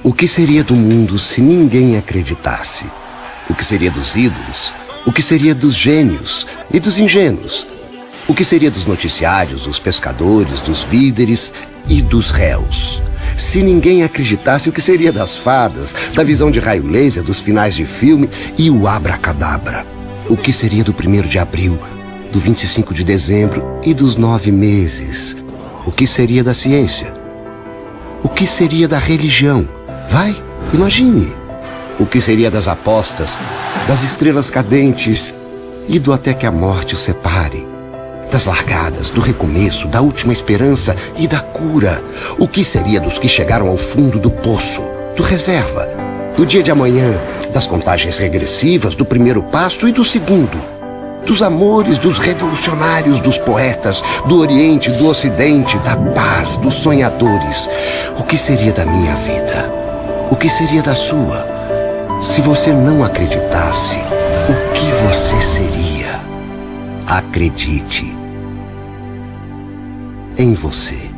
O que seria do mundo se ninguém acreditasse? O que seria dos ídolos? O que seria dos gênios e dos ingênuos? O que seria dos noticiários, dos pescadores, dos líderes e dos réus? Se ninguém acreditasse, o que seria das fadas, da visão de raio laser, dos finais de filme e o abracadabra? O que seria do 1º de abril, do 25 de dezembro e dos 9 meses? O que seria da ciência? O que seria da religião? Vai, imagine. O que seria das apostas, das estrelas cadentes e do até que a morte os separe? Das largadas, do recomeço, da última esperança e da cura? O que seria dos que chegaram ao fundo do poço, do reserva, do dia de amanhã, das contagens regressivas, do primeiro passo e do segundo? Dos amores, dos revolucionários, dos poetas, do Oriente, do Ocidente, da paz, dos sonhadores? O que seria da minha vida? O que seria da sua? Se você não acreditasse, o que você seria? Acredite em você.